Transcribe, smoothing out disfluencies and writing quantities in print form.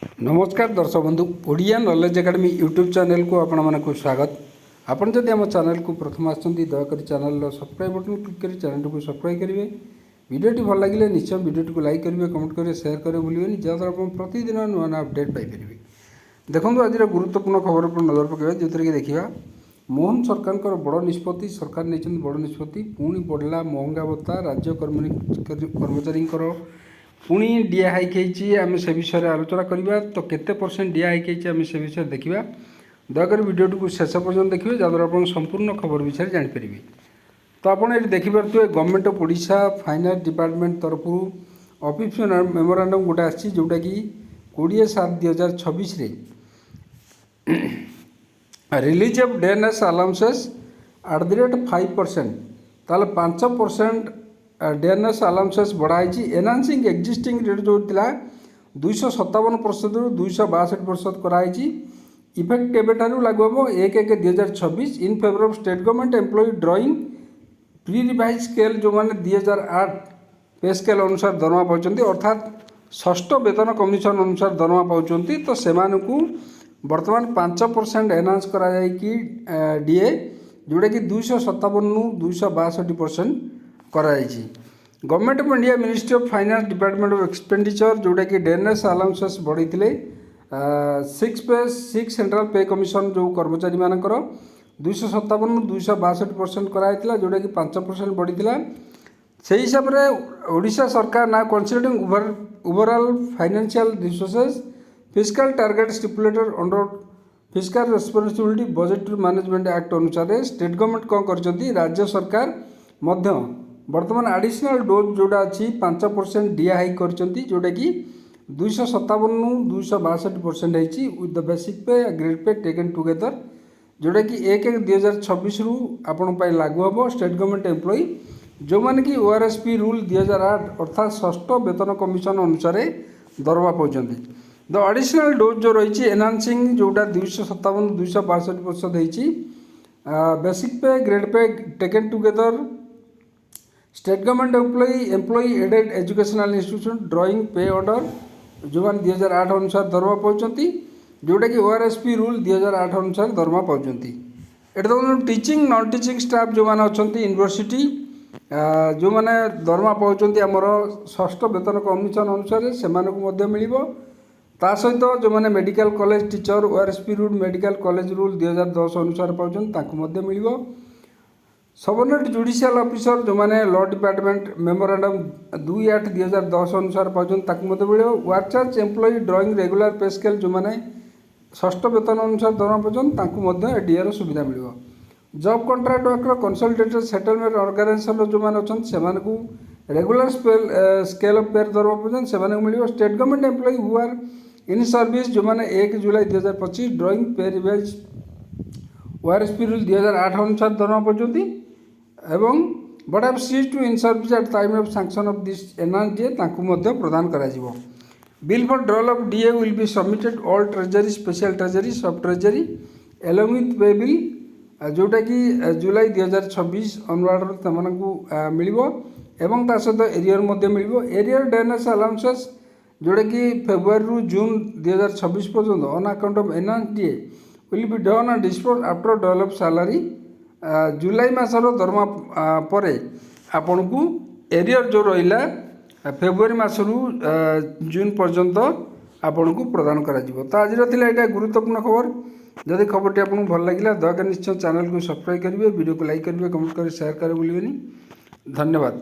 नमस्कार दर्शक बंधु Odia knowledge academy YouTube channel को आपण मानक स्वागत। आपण जदि आम चैनल को प्रथम आछंती दयाकोरी चैनल सब्सक्राइब बटन क्लिक करी चैनल को सब्सक्राइब करेंगे। वीडियोटी भल लगे निश्चय वीडियोटी को लाइक करेंगे, कमेंट करेंगे, शेयर करेंगे भूलें जहाँद्वारा आप प्रतिदिन नुआ नुआ अपडेट पाइपर। देखो आज गुरुत्वपूर्ण खबर पर नजर पकड़ा जो कि देखा मोहन सरकार बड़ निष्पत्ति। सरकार नहीं बड़ निष्पत्ति पुणी बढ़ला महंगा भत्ता राज्य कर्मचारी पुणी डीए हाइक होती से विषय में आलोचना करवा। तो केते परसेंट डीए हाइक होती से विषय देखा। दयाकोरी वीडियोटी को शेष पर्यटन देखिए जहाँद्वारा आप संपूर्ण खबर विषय जानीपर। तो आपड़ ये देखिपे government of Odisha finance department तरफ ऑफिशियल मेमोरांडम गोटे आसी जोटा कि 20/7/2026 रिलीज ऑफ डेएनएस अलाउंसेस @5%। ताले 5% डेएनएस अलाउंसेस बढ़ाई। एनहांसिंग एक्जिस्टिंग रेट जो था 257% रु 262% कराई। इफेक्ट केबे लागू हम 1/1/2026 in favour of state government employee drawing pre revise scale जो मैंने 2008 पे स्केल अनुसार दरमा पाँच अर्थात षष्ठ वेतन कमिशन अनुसार दरमा पाँच। तो से बर्तमान 5% एनहांस करा डीए जोटा कि 257 रु 262% कराई। Government of India ministry of finance department of expenditure जोटा कि डेएनएस अलाउंसेस बढ़ी 6 सेंट्रल पे कमिशन जो कर्मचारी मानकर 257 रु 262% कराई जोटा कि 5% बढ़ी। से हिसाब से ओडिशा सरकार ना considering overall financial resources fiscal target stipulated under fiscal responsibility budget management act अनुसार स्टेट गवर्नमेंट कौन कर राज्य सरकार मध्य वर्तमान एडिशनल डोज जोड़ा अच्छी 5% डीए हाइक कर जोटा कि 257 रु 262% होती with the basic pay grade pay taken together जोटा कि 1/1/2026 रु आपण लागू हम स्टेट गवर्नमेंट एम्प्लॉई जो मैंने कि ओआरएसपी रूल 2008 अर्थात षष्ठ वेतन कमिशन अनुसार दरमा पाँच। द एडिशनल डोज जो रही एनहांसिंग जोटा 257 रु 262% होती basic pay grade pay taken together state government employee aided educational institution drawing pay order जो मैंने 2008 अनुसार दरमा पाँच जोटा कि ओआरएसपी रूल 2008 अनुसार दरमा पाँच। ये देखो टीचिंग नॉन टीचिंग स्टाफ जो मैंने अच्छा यूनिवर्सिटी जो मैंने दरमा पाँच आमर षष्ठ वेतन कमिशन अनुसार से मिल ता सहित जो मैंने medical college teacher ORSP rule medical college rule 2010 अनुसार पाँच मिल। सबऑर्डिनेट जुडिशियल ऑफिसर जो मैंने लॉ डिपार्टमेंट मेमोरांडम 2/8/2010 अनुसार पाँच मिल। Work charge employee drawing regular pay scale जो मैंने षष्ठ वेतन अनुसार दरमा पाँच डीआर सुविधा मिल। Job contract worker consolidated settlement organisation जो मैंने अच्छा से रेगुलर स्केल ऑफ पेयर दरमा पाँच से मिल। State government employee who are in service जो मैंने 1 जुलाई 2025 drawing pay revise ORSP rule 2008 अनुसार दरमा पाँच एवं but have cease to in service at time of sanction of this enhance DA प्रदान करा जिवो। Bill for drawal of DA will be submitted all treasury special treasury sub treasury along with pay bill जोटा कि जुलाई 2026 अनवार्ड से मिल एवं ता सहित arrear मिल। एरियर डेएनएस अलाउंसेस जोटा कि फेब्रुआरी रु जून 2026 पर्यंत on account of enhance DA will be done and dispose after drawal of salary जुलाई मासर दरमा पर आपण को एरियर जो रहा फेब्रुआरी मासरू जून पर्यंत आपण को प्रदान करा जिवो। तो आज ये गुरुत्वपूर्ण खबर। जदि खबरटी आपको भल लगे दयाकोरी निश्चय चैनल को सब्सक्राइब करेंगे, वीडियो को लाइक करेंगे, कमेंट करेंगे, शेयर करेंगे भूलें। धन्यवाद।